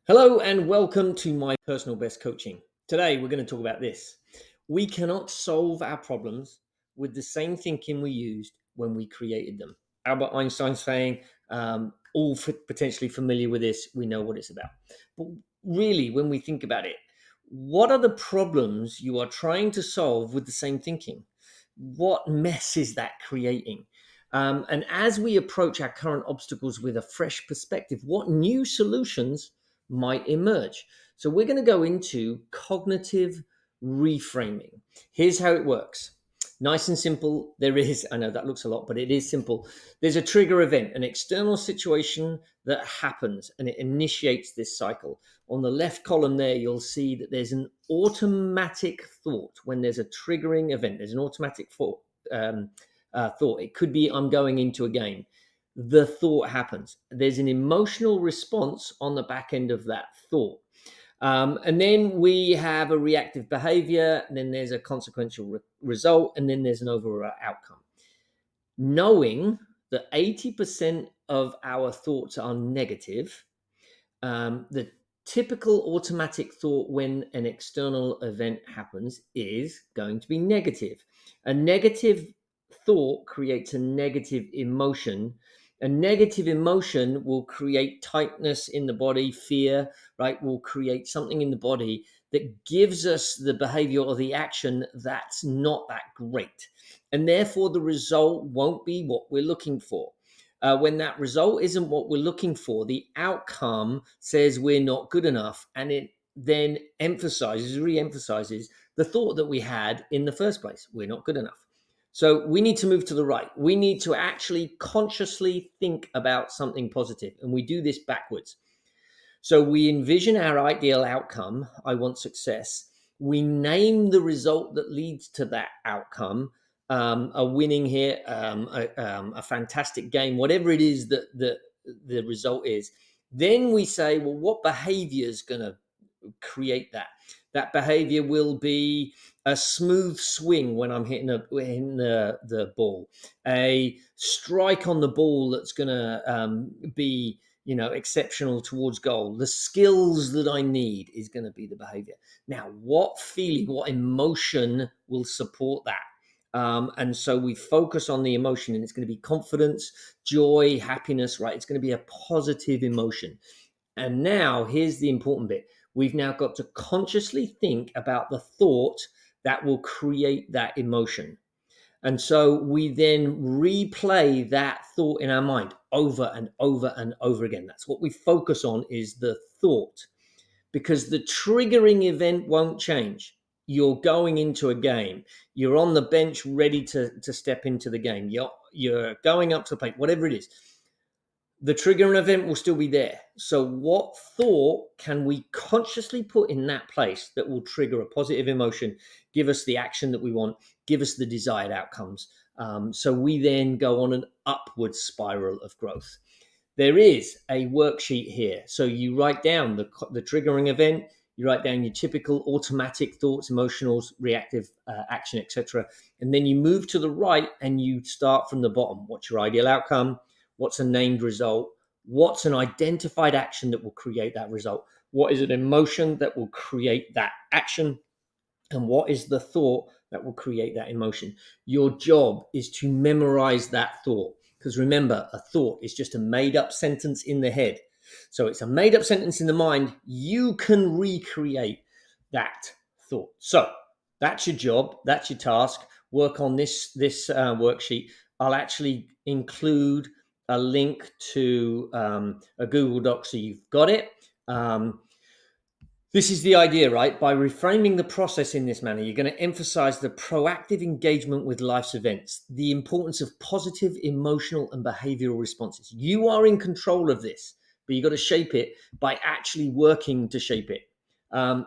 Hello and welcome to my personal best coaching. Today we're going to talk about this. We cannot solve our problems with the same thinking we used when we created them. Albert Einstein saying, potentially familiar with this, we know what it's about. But really, when we think about it, what are the problems you are trying to solve with the same thinking? What mess is that creating? And as we approach our current obstacles with a fresh perspective, what new solutions might emerge? So, we're going to go into cognitive reframing. Here's how it works. Nice and simple. I know that looks a lot, but it is simple. There's a trigger event, an external situation that happens, and it initiates this cycle. On the left column there, you'll see that there's an automatic thought when there's a triggering event. There's an automatic thought. It could be, I'm going into a game. The thought happens. There's an emotional response on the back end of that thought. And then we have a reactive behavior, and then there's a consequential result, and then there's an overall outcome. Knowing that 80% of our thoughts are negative, the typical automatic thought when an external event happens is going to be negative. A negative thought creates a negative emotion. A negative emotion will create tightness in the body, fear, right? Will create something in the body that gives us the behavior or the action that's not that great. And therefore, the result won't be what we're looking for. When that result isn't what we're looking for, the outcome says we're not good enough, and it then re-emphasizes the thought that we had in the first place. We're not good enough. So we need to move to the right. We need to actually consciously think about something positive, and we do this backwards. So we envision our ideal outcome. I want success. We name the result that leads to that outcome, a winning here, a fantastic game, whatever it is that the result is. Then we say, well, what behavior is going to create that? That behavior will be a smooth swing when I'm hitting the ball, a strike on the ball that's going to be exceptional towards goal. The skills that I need is going to be the behavior. Now, what feeling, what emotion will support that? And so we focus on the emotion, and it's going to be confidence, joy, happiness, right? It's going to be a positive emotion. And now here's the important bit. We've now got to consciously think about the thought that will create that emotion. And so we then replay that thought in our mind over and over and over again. That's what we focus on, is the thought, because the triggering event won't change. You're going into a game. You're on the bench ready to step into the game. You're going up to the plate, whatever it is. The triggering event will still be there. So what thought can we consciously put in that place that will trigger a positive emotion, give us the action that we want, give us the desired outcomes? So we then go on an upward spiral of growth. There is a worksheet here. So you write down the triggering event, you write down your typical automatic thoughts, emotionals, reactive action, etc. And then you move to the right and you start from the bottom. What's your ideal outcome? What's a named result? What's an identified action that will create that result? What is an emotion that will create that action? And what is the thought that will create that emotion? Your job is to memorize that thought. Because remember, a thought is just a made up sentence in the head. So it's a made up sentence in the mind. You can recreate that thought. So that's your job. That's your task. Work on this worksheet. I'll actually include a link to a Google Doc so you've got it. This is the idea, right? By reframing the process in this manner, you're going to emphasize the proactive engagement with life's events, the importance of positive emotional and behavioral responses. You are in control of this, but you've got to shape it by actually working to shape it.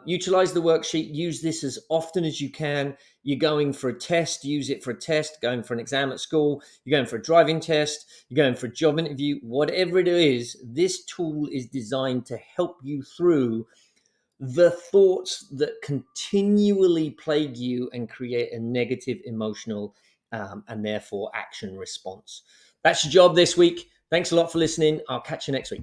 Utilize the worksheet, use this as often as you can. You're going for a test, use it for a test, going for an exam at school, you're going for a driving test, you're going for a job interview, whatever it is, this tool is designed to help you through the thoughts that continually plague you and create a negative emotional and therefore action response. That's your job this week. Thanks a lot for listening. I'll catch you next week.